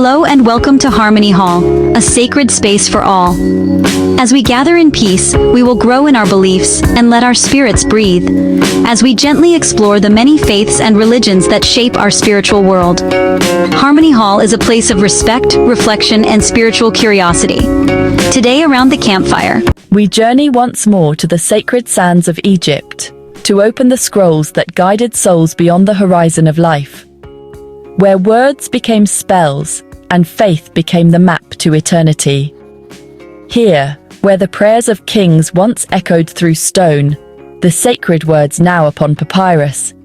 Hello and welcome to Harmony Hall, a sacred space for all. As we gather in peace, we will grow in our beliefs and let our spirits breathe, as we gently explore the many faiths and religions that shape our spiritual world. Harmony Hall is a place of respect, reflection, and spiritual curiosity. Today around the campfire, we journey once more to the sacred sands of Egypt, to open the scrolls that guided souls beyond the horizon of life, where words became spells and faith became the map to eternity. Here, where the prayers of kings once echoed through stone, the sacred words now upon papyrus,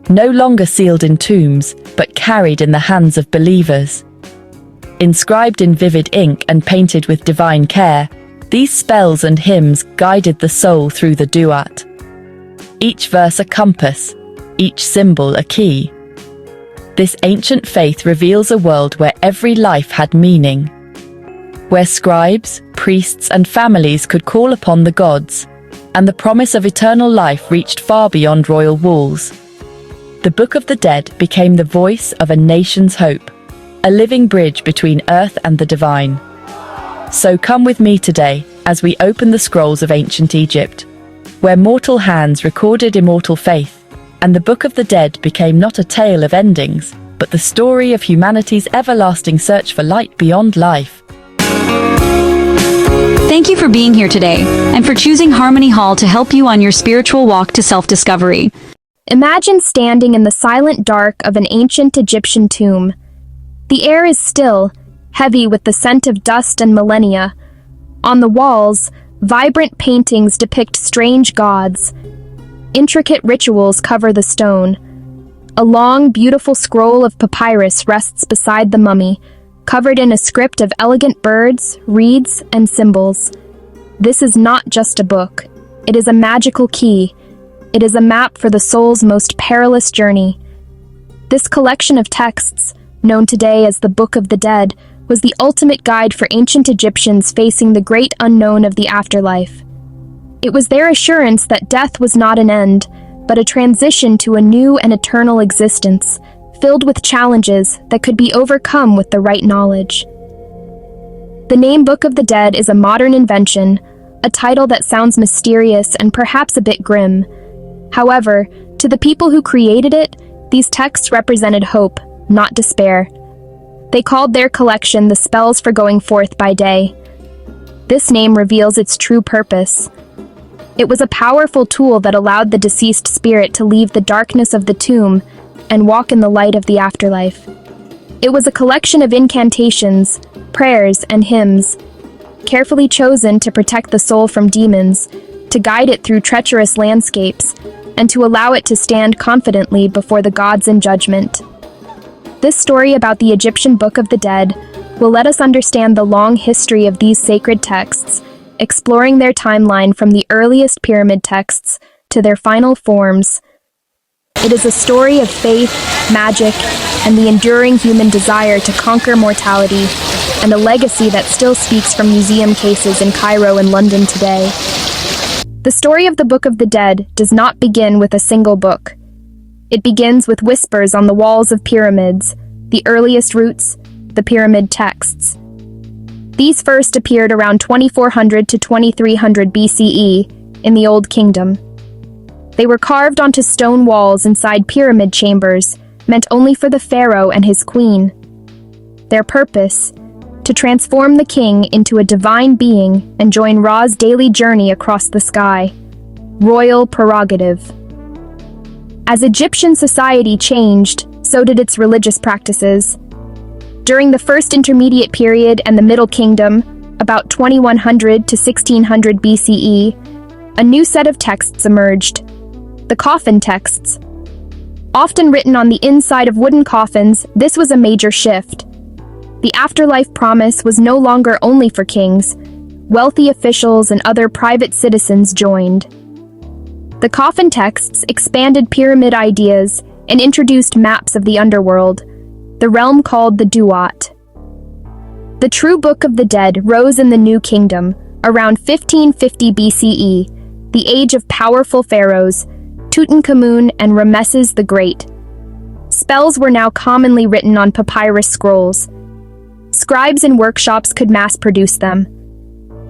no longer sealed in tombs, but carried in the hands of believers. Inscribed in vivid ink and painted with divine care, these spells and hymns guided the soul through the Duat. Each verse a compass, each symbol a key. This ancient faith reveals a world where every life had meaning, where scribes, priests, and families could call upon the gods, and the promise of eternal life reached far beyond royal walls. The Book of the Dead became the voice of a nation's hope, a living bridge between earth and the divine. So come with me today as we open the scrolls of ancient Egypt, where mortal hands recorded immortal faith, and the Book of the Dead became not a tale of endings, but the story of humanity's everlasting search for light beyond life. thank you for being here today, and for choosing Harmony Hall to help you on your spiritual walk to self-discovery. Imagine standing in the silent dark of an ancient Egyptian tomb. The air is still, heavy with the scent of dust and millennia. On the walls, vibrant paintings depict strange gods. Intricate rituals cover the stone. A long, beautiful scroll of papyrus rests beside the mummy, covered in a script of elegant birds, reeds, and symbols. This is not just a book. It is a magical key. It is a map for the soul's most perilous journey. This collection of texts, known today as the Book of the Dead, was the ultimate guide for ancient Egyptians facing the great unknown of the afterlife. It was their assurance that death was not an end, but a transition to a new and eternal existence, filled with challenges that could be overcome with the right knowledge. The name Book of the Dead is a modern invention, a title that sounds mysterious and perhaps a bit grim. However, to the people who created it, these texts represented hope, not despair. They called their collection the Spells for Going Forth by Day. This name reveals its true purpose. It was a powerful tool that allowed the deceased spirit to leave the darkness of the tomb and walk in the light of the afterlife. It was a collection of incantations, prayers, and hymns, carefully chosen to protect the soul from demons, to guide it through treacherous landscapes, and to allow it to stand confidently before the gods in judgment. This story about the Egyptian Book of the Dead will let us understand the long history of these sacred texts, exploring their timeline from the earliest pyramid texts to their final forms. It is a story of faith, magic, and the enduring human desire to conquer mortality, and a legacy that still speaks from museum cases in Cairo and London today. The story of the Book of the Dead does not begin with a single book. It begins with whispers on the walls of pyramids, the earliest roots, the pyramid texts. These first appeared around 2400 to 2300 BCE in the Old Kingdom. They were carved onto stone walls inside pyramid chambers, meant only for the pharaoh and his queen. Their purpose: to transform the king into a divine being and join Ra's daily journey across the sky. Royal prerogative. As Egyptian society changed, so did its religious practices. During the First Intermediate Period and the Middle Kingdom, about 2100 to 1600 BCE, a new set of texts emerged: the Coffin Texts. Often written on the inside of wooden coffins, this was a major shift. The afterlife promise was no longer only for kings. Wealthy officials and other private citizens joined. The Coffin Texts expanded pyramid ideas and introduced maps of the underworld, the realm called the Duat. The true Book of the Dead rose in the New Kingdom, around 1550 BCE, the age of powerful pharaohs, Tutankhamun and Ramesses the Great. Spells were now commonly written on papyrus scrolls. Scribes and workshops could mass-produce them.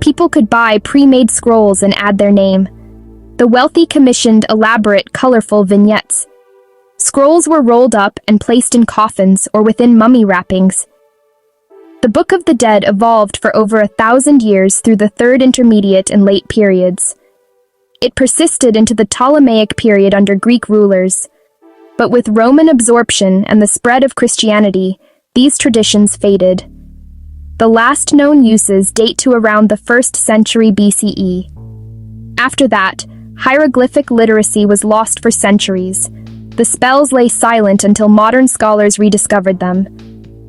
People could buy pre-made scrolls and add their name. The wealthy commissioned elaborate, colorful vignettes. Scrolls were rolled up and placed in coffins or within mummy wrappings. The Book of the Dead evolved for over 1,000 years through the Third Intermediate and Late periods. It persisted into the Ptolemaic period under Greek rulers. But with Roman absorption and the spread of Christianity, these traditions faded. The last known uses date to around the 1st century BCE. After that, hieroglyphic literacy was lost for centuries. The spells lay silent until modern scholars rediscovered them.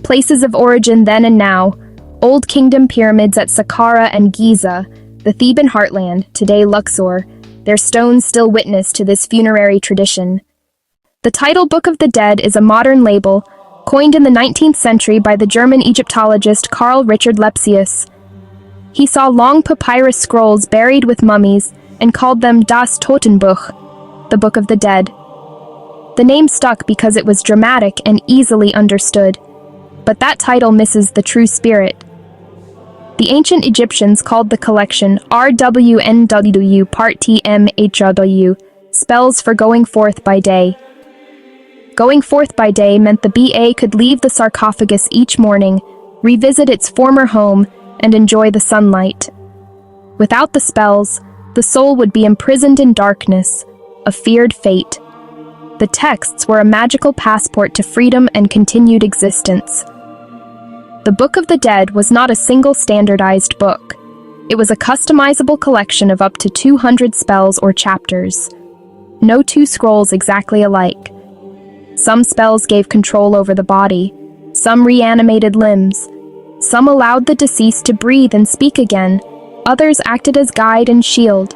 Places of origin then and now, Old Kingdom pyramids at Saqqara and Giza, the Theban heartland, today Luxor, their stones still witness to this funerary tradition. The title Book of the Dead is a modern label, coined in the 19th century by the German Egyptologist Carl Richard Lepsius. He saw long papyrus scrolls buried with mummies and called them Das Totenbuch, the Book of the Dead. The name stuck because it was dramatic and easily understood. But that title misses the true spirit. The ancient Egyptians called the collection RWNW Part TMHW, spells for going forth by day. Going forth by day meant the BA could leave the sarcophagus each morning, revisit its former home, and enjoy the sunlight. Without the spells, the soul would be imprisoned in darkness, a feared fate. The texts were a magical passport to freedom and continued existence. The Book of the Dead was not a single standardized book. It was a customizable collection of up to 200 spells or chapters. No two scrolls exactly alike. Some spells gave control over the body, some reanimated limbs, some allowed the deceased to breathe and speak again, others acted as guide and shield.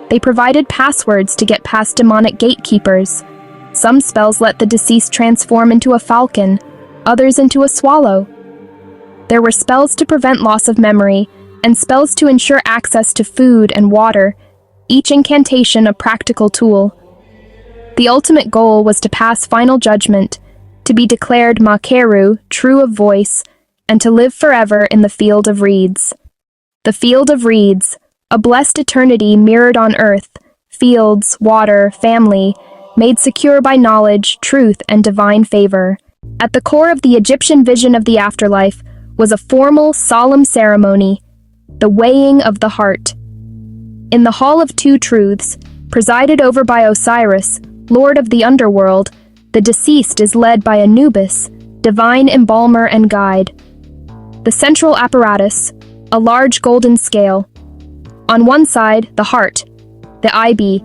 They provided passwords to get past demonic gatekeepers. Some spells let the deceased transform into a falcon, others into a swallow. There were spells to prevent loss of memory, and spells to ensure access to food and water, each incantation a practical tool. The ultimate goal was to pass final judgment, to be declared Makeru, true of voice, and to live forever in the Field of Reeds. The Field of Reeds, a blessed eternity mirrored on earth, fields, water, family, made secure by knowledge, truth, and divine favor. At the core of the Egyptian vision of the afterlife was a formal, solemn ceremony, the weighing of the heart. In the Hall of Two Truths, presided over by Osiris, Lord of the underworld, the deceased is led by Anubis, divine embalmer and guide. The central apparatus, a large golden scale. On one side, the heart, the IB,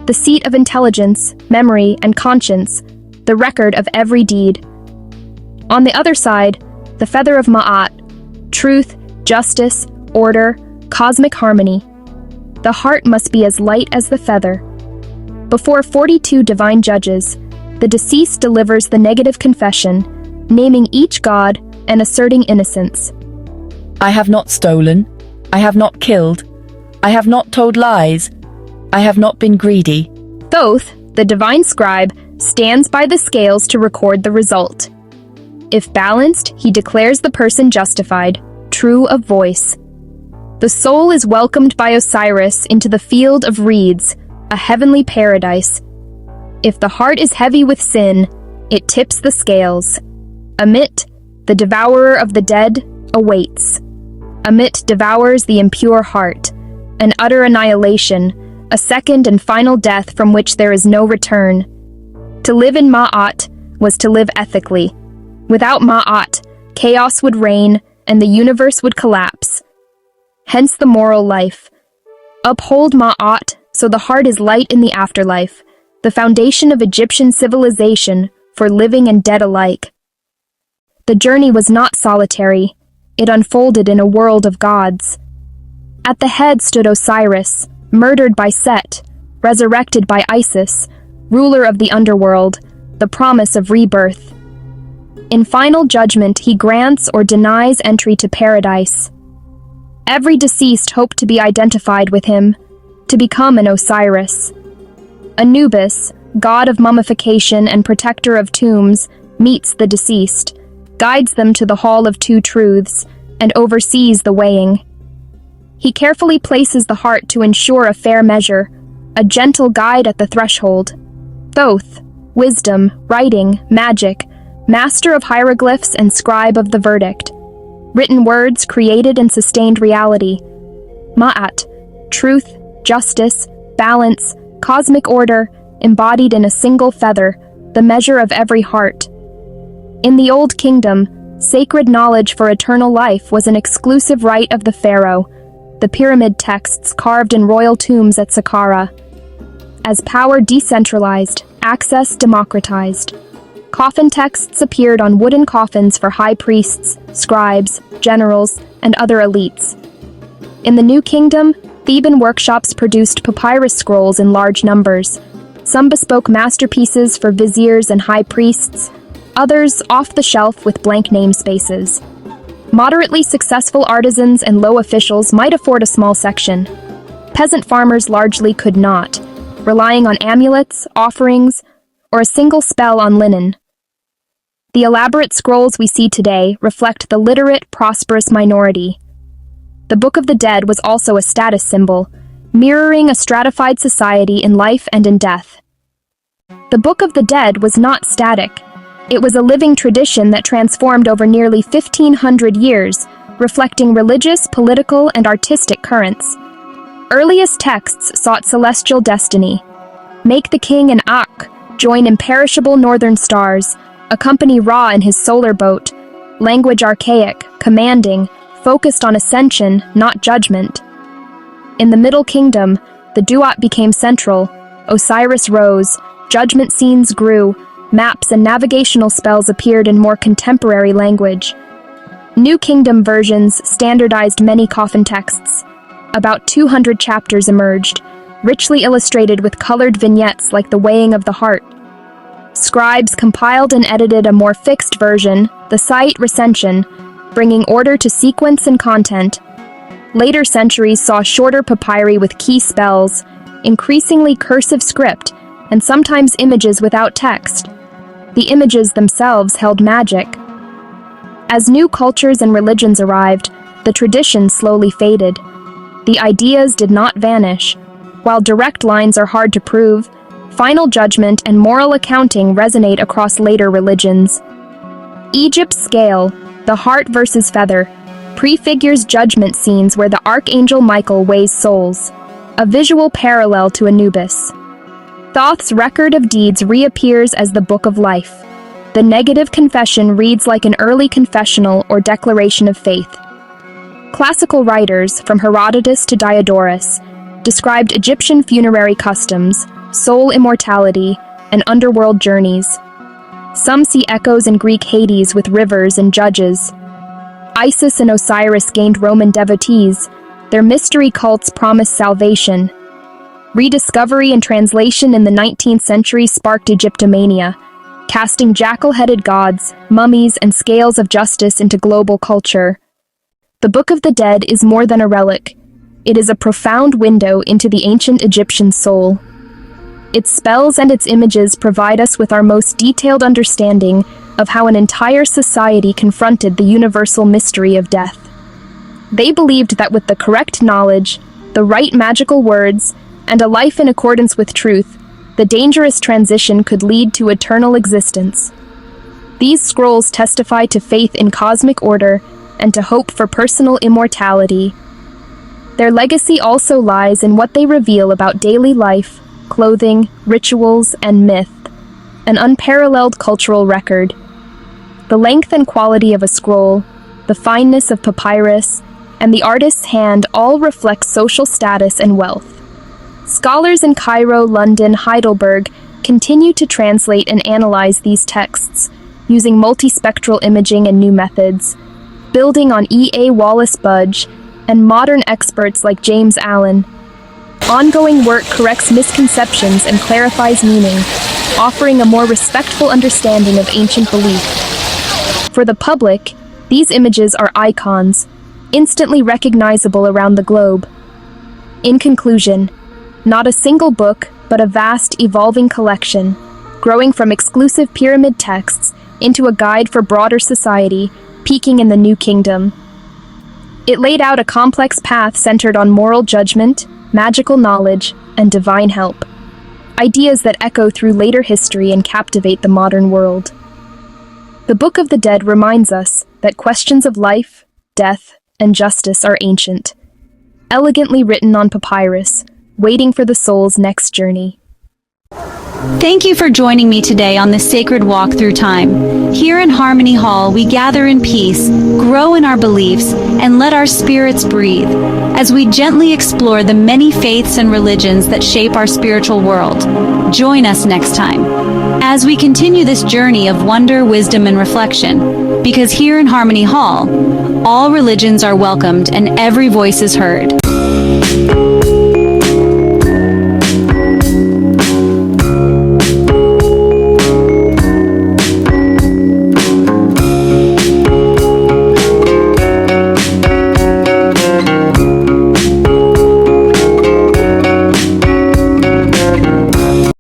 the seat of intelligence, memory, and conscience, the record of every deed. On the other side, the feather of Ma'at, truth, justice, order, cosmic harmony. The heart must be as light as the feather. Before 42 divine judges, the deceased delivers the negative confession, naming each god and asserting innocence. I have not stolen. I have not killed. I have not told lies. I have not been greedy. Thoth, the divine scribe, stands by the scales to record the result. If balanced, he declares the person justified, true of voice. The soul is welcomed by Osiris into the Field of Reeds, a heavenly paradise. If the heart is heavy with sin, it tips the scales. Amit, the devourer of the dead, awaits. Amit devours the impure heart, an utter annihilation, a second and final death from which there is no return. To live in Ma'at was to live ethically. Without Ma'at, chaos would reign and the universe would collapse. Hence the moral life. Uphold Ma'at so the heart is light in the afterlife, the foundation of Egyptian civilization for living and dead alike. The journey was not solitary. It unfolded in a world of gods. At the head stood Osiris, murdered by Set, resurrected by Isis, ruler of the underworld, the promise of rebirth. In final judgment, he grants or denies entry to paradise. Every deceased hoped to be identified with him, to become an Osiris. Anubis, god of mummification and protector of tombs, meets the deceased. guides them to the Hall of Two Truths, and oversees the weighing. He carefully places the heart to ensure a fair measure, a gentle guide at the threshold. Thoth, wisdom, writing, magic, master of hieroglyphs and scribe of the verdict. Written words created and sustained reality. Ma'at, truth, justice, balance, cosmic order, embodied in a single feather, the measure of every heart. In the Old Kingdom, sacred knowledge for eternal life was an exclusive right of the pharaoh, the pyramid texts carved in royal tombs at Saqqara. As power decentralized, access democratized. Coffin texts appeared on wooden coffins for high priests, scribes, generals, and other elites. In the New Kingdom, Theban workshops produced papyrus scrolls in large numbers. Some bespoke masterpieces for viziers and high priests, others off the shelf with blank namespaces. Moderately successful artisans and low officials might afford a small section. Peasant farmers largely could not, relying on amulets, offerings, or a single spell on linen. The elaborate scrolls we see today reflect the literate, prosperous minority. The Book of the Dead was also a status symbol, mirroring a stratified society in life and in death. The Book of the Dead was not static. It was a living tradition that transformed over nearly 1,500 years, reflecting religious, political, and artistic currents. Earliest texts sought celestial destiny. Make the king an Ak, join imperishable northern stars, accompany Ra in his solar boat. Language archaic, commanding, focused on ascension, not judgment. In the Middle Kingdom, the Duat became central. Osiris rose, judgment scenes grew, maps and navigational spells appeared in more contemporary language. New Kingdom versions standardized many coffin texts. About 200 chapters emerged, richly illustrated with colored vignettes like the weighing of the heart. Scribes compiled and edited a more fixed version, the Site Recension, bringing order to sequence and content. Later centuries saw shorter papyri with key spells, increasingly cursive script, and sometimes images without text. The images themselves held magic. As new cultures and religions arrived, the tradition slowly faded. The ideas did not vanish. While direct lines are hard to prove, final judgment and moral accounting resonate across later religions. Egypt's scale, the heart versus feather, prefigures judgment scenes where the archangel Michael weighs souls, a visual parallel to Anubis. Thoth's record of deeds reappears as the Book of Life. The negative confession reads like an early confessional or declaration of faith. Classical writers, from Herodotus to Diodorus, described Egyptian funerary customs, soul immortality, and underworld journeys. Some see echoes in Greek Hades with rivers and judges. Isis and Osiris gained Roman devotees. Their mystery cults promised salvation. Rediscovery and translation in the 19th century sparked Egyptomania, casting jackal-headed gods, mummies, and scales of justice into global culture. The Book of the Dead is more than a relic. It is a profound window into the ancient Egyptian soul. Its spells and its images provide us with our most detailed understanding of how an entire society confronted the universal mystery of death. They believed that with the correct knowledge, the right magical words, and a life in accordance with truth, the dangerous transition could lead to eternal existence. These scrolls testify to faith in cosmic order and to hope for personal immortality. Their legacy also lies in what they reveal about daily life, clothing, rituals, and myth, an unparalleled cultural record. The length and quality of a scroll, the fineness of papyrus, and the artist's hand all reflect social status and wealth. Scholars in Cairo, London, Heidelberg continue to translate and analyze these texts, using multispectral imaging and new methods, building on E.A. Wallace Budge and modern experts like James Allen. Ongoing work corrects misconceptions and clarifies meaning, offering a more respectful understanding of ancient belief. For the public, these images are icons, instantly recognizable around the globe. In conclusion, not a single book, but a vast, evolving collection, growing from exclusive pyramid texts into a guide for broader society, peaking in the New Kingdom. It laid out a complex path centered on moral judgment, magical knowledge, and divine help. Ideas that echo through later history and captivate the modern world. The Book of the Dead reminds us that questions of life, death, and justice are ancient, elegantly written on papyrus, waiting for the soul's next journey. Thank you for joining me today on this sacred walk through time. Here in Harmony Hall, we gather in peace, grow in our beliefs, and let our spirits breathe, as we gently explore the many faiths and religions that shape our spiritual world. Join us next time, as we continue this journey of wonder, wisdom, and reflection, because here in Harmony Hall, all religions are welcomed and every voice is heard.